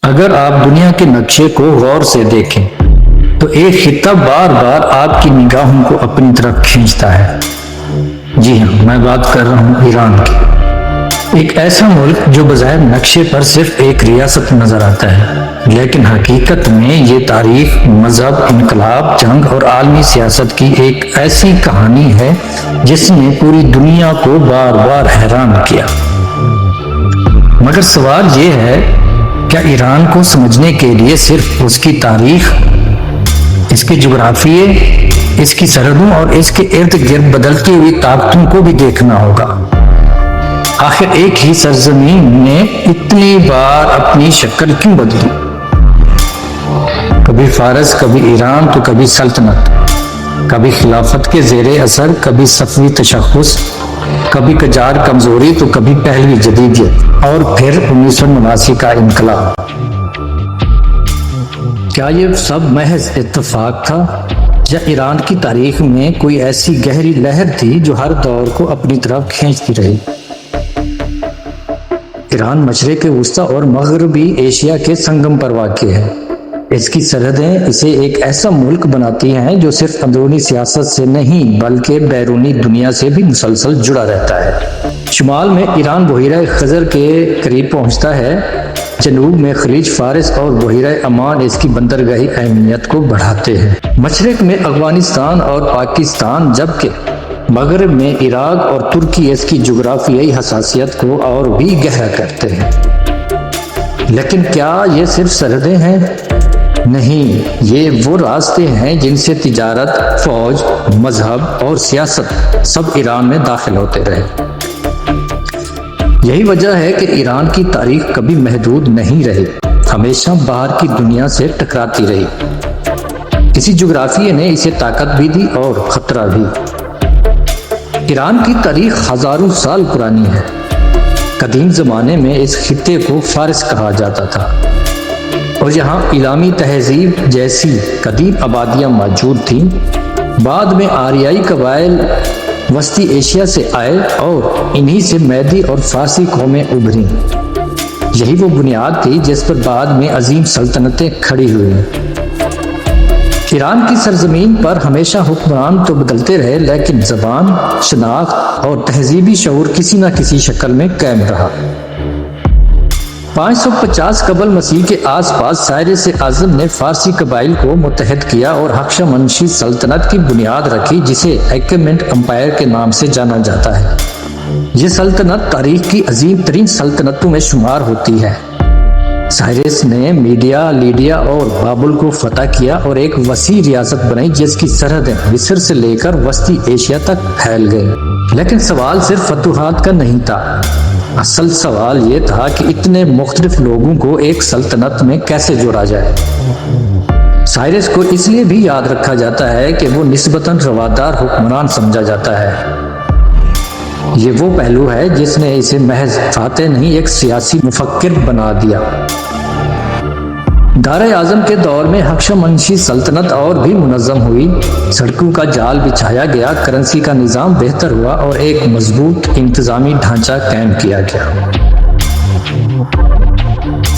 اگر آپ دنیا کے نقشے کو غور سے دیکھیں تو ایک خطہ بار بار آپ کی نگاہوں کو اپنی طرف کھینچتا ہے۔ جی ہاں، میں بات کر رہا ہوں ایران کی۔ ایک ایسا ملک جو بظاہر نقشے پر صرف ایک ریاست نظر آتا ہے، لیکن حقیقت میں یہ تاریخ، مذہب، انقلاب، جنگ اور عالمی سیاست کی ایک ایسی کہانی ہے جس نے پوری دنیا کو بار بار حیران کیا۔ مگر سوال یہ ہے، کیا ایران کو سمجھنے کے لیے صرف اس کی تاریخ، اس کے جغرافیے، اس کی سرحدوں اور اس کے ارد گرد بدلتی ہوئی طاقتوں کو بھی دیکھنا ہوگا؟ آخر ایک ہی سرزمین نے اتنی بار اپنی شکل کیوں بدلی؟ کبھی فارس، کبھی ایران، تو کبھی سلطنت، کبھی خلافت کے زیر اثر، کبھی صفوی تشخص، کبھی قاجار کمزوری، تو کبھی پہلوی جدیدیت، اور پھر 1989 کا انقلاب۔ کیا یہ سب محض اتفاق تھا، یا ایران کی تاریخ میں کوئی ایسی گہری لہر تھی جو ہر دور کو اپنی طرف کھینچتی رہی؟ ایران مشرق وسطیٰ اور مغربی ایشیا کے سنگم پر واقع ہے۔ اس کی سرحدیں اسے ایک ایسا ملک بناتی ہیں جو صرف اندرونی سیاست سے نہیں بلکہ بیرونی دنیا سے بھی مسلسل جڑا رہتا ہے۔ شمال میں ایران بحیرہ خزر کے قریب پہنچتا ہے، جنوب میں خلیج فارس اور بحیرہ عمان اس کی بندرگاہی اہمیت کو بڑھاتے ہیں۔ مشرق میں افغانستان اور پاکستان، جبکہ مغرب میں عراق اور ترکی اس کی جغرافیائی حساسیت کو اور بھی گہرا کرتے ہیں۔ لیکن کیا یہ صرف سرحدیں ہیں؟ نہیں، یہ وہ راستے ہیں جن سے تجارت، فوج، مذہب اور سیاست سب ایران میں داخل ہوتے رہے۔ یہی وجہ ہے کہ ایران کی تاریخ کبھی محدود نہیں رہی، ہمیشہ باہر کی دنیا سے ٹکراتی رہی۔ کسی جغرافیے نے اسے طاقت بھی دی اور خطرہ بھی۔ ایران کی تاریخ ہزاروں سال پرانی ہے۔ قدیم زمانے میں اس خطے کو فارس کہا جاتا تھا، اور یہاں ایلامی تہذیب جیسی قدیم آبادیاں موجود تھیں۔ بعد میں آریائی قبائل وسطی ایشیا سے آئے اور انہی سے میدی اور فارسی قومیں ابھریں۔ یہی وہ بنیاد تھی جس پر بعد میں عظیم سلطنتیں کھڑی ہوئیں۔ ایران کی سرزمین پر ہمیشہ حکمران تو بدلتے رہے، لیکن زبان، شناخت اور تہذیبی شعور کسی نہ کسی شکل میں قائم رہا۔ 550 قبل مسیح کے آس پاس سائرس اعظم نے فارسی قبائل کو متحد کیا اور ہخامنشی سلطنت کی بنیاد رکھی، جسے ایکمنٹ امپائر کے نام سے جانا جاتا ہے۔ یہ سلطنت تاریخ کی عظیم ترین سلطنتوں میں شمار ہوتی ہے۔ سائرس نے میڈیا، لیڈیا اور بابل کو فتح کیا اور ایک وسیع ریاست بنائی جس کی سرحدیں مصر سے لے کر وسطی ایشیا تک پھیل گئی۔ لیکن سوال صرف فتوحات کا نہیں تھا، اصل سوال یہ تھا کہ اتنے مختلف لوگوں کو ایک سلطنت میں کیسے جوڑا جائے۔ سائرس کو اس لیے بھی یاد رکھا جاتا ہے کہ وہ نسبتاً روادار حکمران سمجھا جاتا ہے۔ یہ وہ پہلو ہے جس نے اسے محض فاتح نہیں، ایک سیاسی مفکر بنا دیا۔ دار اعظم کے دور میں ہخامنشی سلطنت اور بھی منظم ہوئی، سڑکوں کا جال بچھایا گیا، کرنسی کا نظام بہتر ہوا اور ایک مضبوط انتظامی ڈھانچہ قائم کیا گیا۔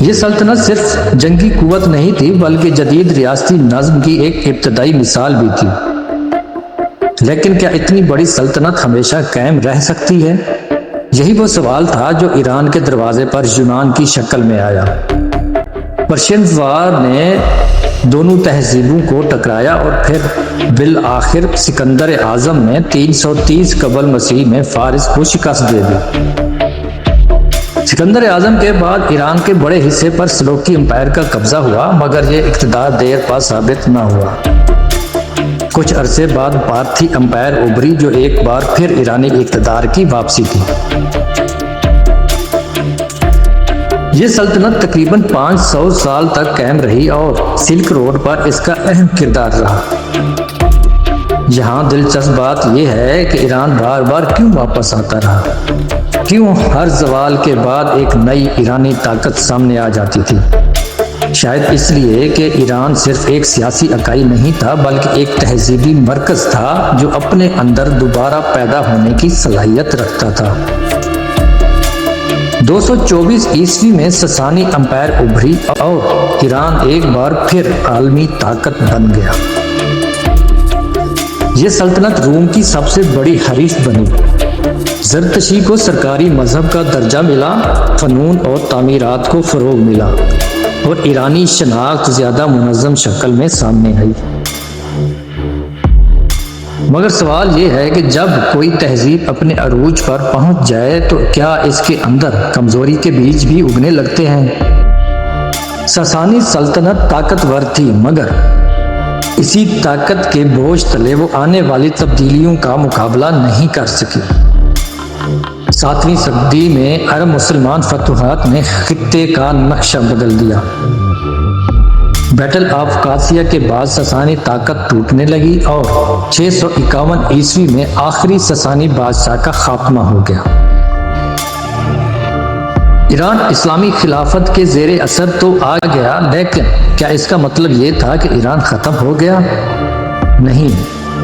یہ سلطنت صرف جنگی قوت نہیں تھی بلکہ جدید ریاستی نظم کی ایک ابتدائی مثال بھی تھی۔ لیکن کیا اتنی بڑی سلطنت ہمیشہ قائم رہ سکتی ہے؟ یہی وہ سوال تھا جو ایران کے دروازے پر یونان کی شکل میں آیا۔ پرشین وار نے دونوں تہذیبوں کو ٹکرایا اور پھر بالآخر سکندر اعظم نے 330 قبل مسیح میں فارس کو شکست دے دی۔ سکندر اعظم کے بعد ایران کے بڑے حصے پر سلوکی امپائر کا قبضہ ہوا، مگر یہ اقتدار دیر پا ثابت نہ ہوا۔ کچھ عرصے بعد پارتھی امپائر ابھری جو ایک بار پھر ایرانی اقتدار کی واپسی تھی۔ یہ سلطنت تقریباً 500 سال تک قائم رہی اور سلک روڈ پر اس کا اہم کردار رہا۔ یہاں دلچسپ بات یہ ہے کہ ایران بار بار کیوں واپس آتا رہا؟ کیوں ہر زوال کے بعد ایک نئی ایرانی طاقت سامنے آ جاتی تھی؟ شاید اس لیے کہ ایران صرف ایک سیاسی اکائی نہیں تھا بلکہ ایک تہذیبی مرکز تھا جو اپنے اندر دوبارہ پیدا ہونے کی صلاحیت رکھتا تھا۔ 224 عیسوی میں سسانی امپائر ابھری اور ایران ایک بار پھر عالمی طاقت بن گیا۔ یہ سلطنت روم کی سب سے بڑی حریف بنی۔ زرتشتی کو سرکاری مذہب کا درجہ ملا، فنون اور تعمیرات کو فروغ ملا اور ایرانی شناخت زیادہ منظم شکل میں سامنے آئی۔ مگر سوال یہ ہے کہ جب کوئی تہذیب اپنے عروج پر پہنچ جائے تو کیا اس کے اندر کمزوری کے بیج بھی اگنے لگتے ہیں؟ ساسانی سلطنت طاقتور تھی، مگر اسی طاقت کے بوجھ تلے وہ آنے والی تبدیلیوں کا مقابلہ نہیں کر سکی۔ 7ویں صدی میں عرب مسلمان فتوحات نے خطے کا نقشہ بدل دیا۔ بیٹل آف قادسیہ کے بعد ساسانی طاقت ٹوٹنے لگی اور 651 عیسوی میں آخری ساسانی بادشاہ کا خاتمہ ہو گیا۔ ایران اسلامی خلافت کے زیر اثر تو آ گیا، لیکن کیا اس کا مطلب یہ تھا کہ ایران ختم ہو گیا؟ نہیں،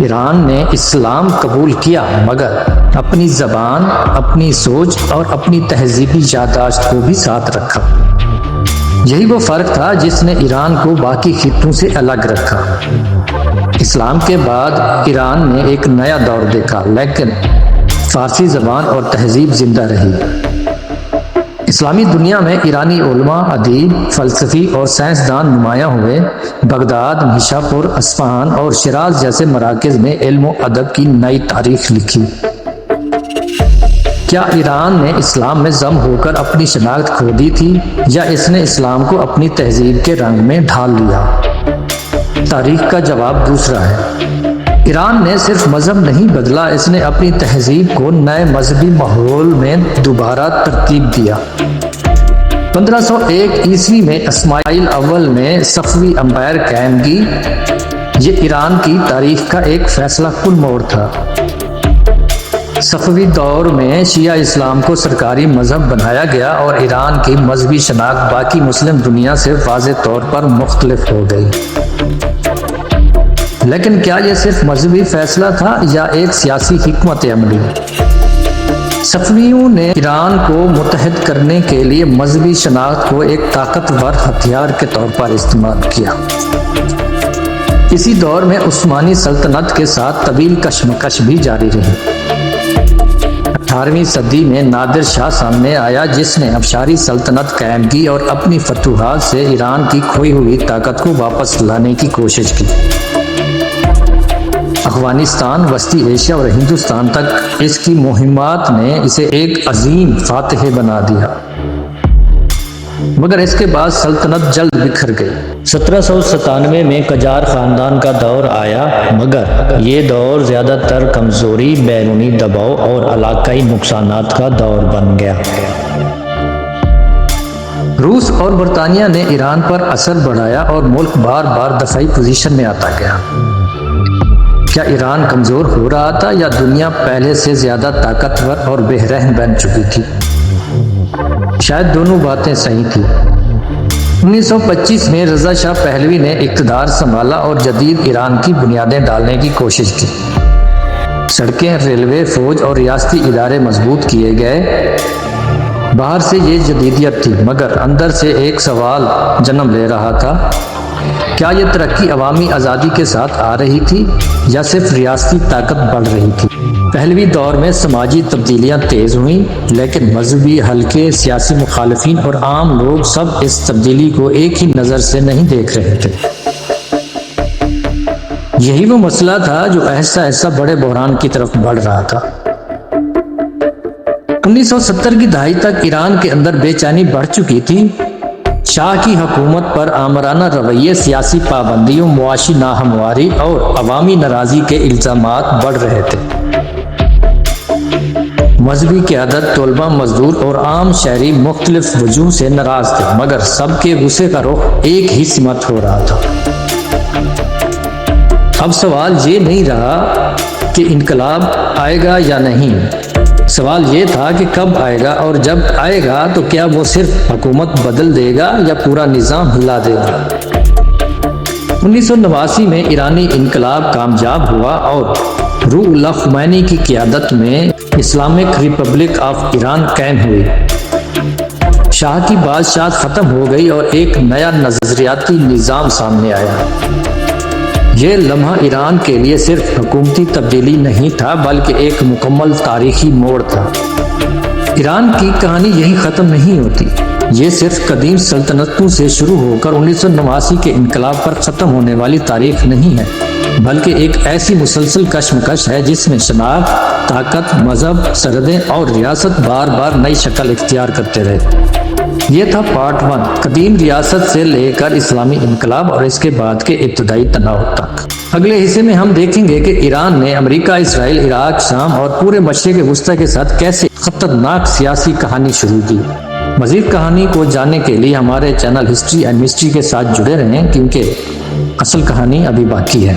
ایران نے اسلام قبول کیا، مگر اپنی زبان، اپنی سوچ اور اپنی تہذیبی یادداشت کو بھی ساتھ رکھا۔ یہی وہ فرق تھا جس نے ایران کو باقی خطوں سے الگ رکھا۔ اسلام کے بعد ایران نے ایک نیا دور دیکھا، لیکن فارسی زبان اور تہذیب زندہ رہی۔ اسلامی دنیا میں ایرانی علماء، ادیب، فلسفی اور سائنسدان نمایاں ہوئے۔ بغداد، نیشاپور، اصفہان اور شیراز جیسے مراکز میں علم و ادب کی نئی تاریخ لکھی۔ کیا ایران نے اسلام میں ضم ہو کر اپنی شناخت کھو دی تھی، یا اس نے اسلام کو اپنی تہذیب کے رنگ میں ڈھال لیا؟ تاریخ کا جواب دوسرا ہے۔ ایران نے صرف مذہب نہیں بدلا، اس نے اپنی تہذیب کو نئے مذہبی ماحول میں دوبارہ ترتیب دیا۔ 1501 عیسوی میں اسماعیل اول نے صفوی امپائر قائم کی۔ یہ ایران کی تاریخ کا ایک فیصلہ کن موڑ تھا۔ صفوی دور میں شیعہ اسلام کو سرکاری مذہب بنایا گیا اور ایران کی مذہبی شناخت باقی مسلم دنیا سے واضح طور پر مختلف ہو گئی۔ لیکن کیا یہ صرف مذہبی فیصلہ تھا یا ایک سیاسی حکمت عملی؟ صفویوں نے ایران کو متحد کرنے کے لیے مذہبی شناخت کو ایک طاقتور ہتھیار کے طور پر استعمال کیا۔ اسی دور میں عثمانی سلطنت کے ساتھ طویل کشمکش بھی جاری رہی۔ 18ویں صدی میں نادر شاہ سامنے آیا، جس نے ابشاری سلطنت قائم کی اور اپنی فتوحات سے ایران کی کھوئی ہوئی طاقت کو واپس لانے کی کوشش کی۔ افغانستان، وسطی ایشیا اور ہندوستان تک اس کی مہمات نے اسے ایک عظیم فاتح بنا دیا، مگر اس کے بعد سلطنت جلد بکھر گئی۔ 1797 میں قجار خاندان کا دور آیا، مگر یہ دور زیادہ تر کمزوری، بیرونی دباؤ اور علاقائی نقصانات کا دور بن گیا۔ روس اور برطانیہ نے ایران پر اثر بڑھایا اور ملک بار بار دفاعی پوزیشن میں آتا گیا۔ کیا ایران کمزور ہو رہا تھا یا دنیا پہلے سے زیادہ طاقتور اور بے رحم بن چکی تھی؟ شاید دونوں باتیں صحیح تھیں۔ 1925 میں رضا شاہ پہلوی نے اقتدار سنبھالا اور جدید ایران کی بنیادیں ڈالنے کی کوشش کی۔ سڑکیں، ریلوے، فوج اور ریاستی ادارے مضبوط کیے گئے۔ باہر سے یہ جدیدیت تھی، مگر اندر سے ایک سوال جنم لے رہا تھا: کیا یہ ترقی عوامی آزادی کے ساتھ آ رہی تھی یا صرف ریاستی طاقت بڑھ رہی تھی؟ پہلوی دور میں سماجی تبدیلیاں تیز ہوئیں، لیکن مذہبی حلقے، سیاسی مخالفین اور عام لوگ سب اس تبدیلی کو ایک ہی نظر سے نہیں دیکھ رہے تھے۔ یہی وہ مسئلہ تھا جو آہستہ آہستہ بڑے بحران کی طرف بڑھ رہا تھا۔ 1970 کی دہائی تک ایران کے اندر بے چینی بڑھ چکی تھی۔ شاہ کی حکومت پر آمرانہ رویے، سیاسی پابندیوں، معاشی ناہمواری اور عوامی ناراضی کے الزامات بڑھ رہے تھے۔ مذہبی قیادت، طلباء، مزدور اور عام شہری مختلف وجوہ سے ناراض تھے، مگر سب کے غصے کا رخ ایک ہی سمت ہو رہا تھا۔ اب سوال یہ نہیں رہا کہ انقلاب آئے گا یا نہیں، سوال یہ تھا کہ کب آئے گا، اور جب آئے گا تو کیا وہ صرف حکومت بدل دے گا یا پورا نظام ہلا دے گا۔ 1989 میں ایرانی انقلاب کامیاب ہوا اور روح اللہ خمینی کی قیادت میں اسلامک ریپبلک آف ایران قائم ہوئی۔ شاہ کی بادشاہت ختم ہو گئی اور ایک نیا نظریاتی نظام سامنے آیا۔ یہ لمحہ ایران کے لیے صرف حکومتی تبدیلی نہیں تھا بلکہ ایک مکمل تاریخی موڑ تھا۔ ایران کی کہانی یہی ختم نہیں ہوتی۔ یہ صرف قدیم سلطنتوں سے شروع ہو کر 1989 کے انقلاب پر ختم ہونے والی تاریخ نہیں ہے، بلکہ ایک ایسی مسلسل کشمکش ہے جس میں شناخت، طاقت، مذہب، سرحدیں اور ریاست بار بار نئی شکل اختیار کرتے رہے۔ یہ تھا پارٹ 1، قدیم ریاست سے لے کر اسلامی انقلاب اور اس کے بعد کے ابتدائی تناؤ تک۔ اگلے حصے میں ہم دیکھیں گے کہ ایران نے امریکہ، اسرائیل، عراق، شام اور پورے مشرق وسطیٰ کے ساتھ کیسے خطرناک سیاسی کہانی شروع کی۔ مزید کہانی کو جاننے کے لیے ہمارے چینل ہسٹری اینڈ مسٹری کے ساتھ جڑے رہیں، کیونکہ اصل کہانی ابھی باقی ہے۔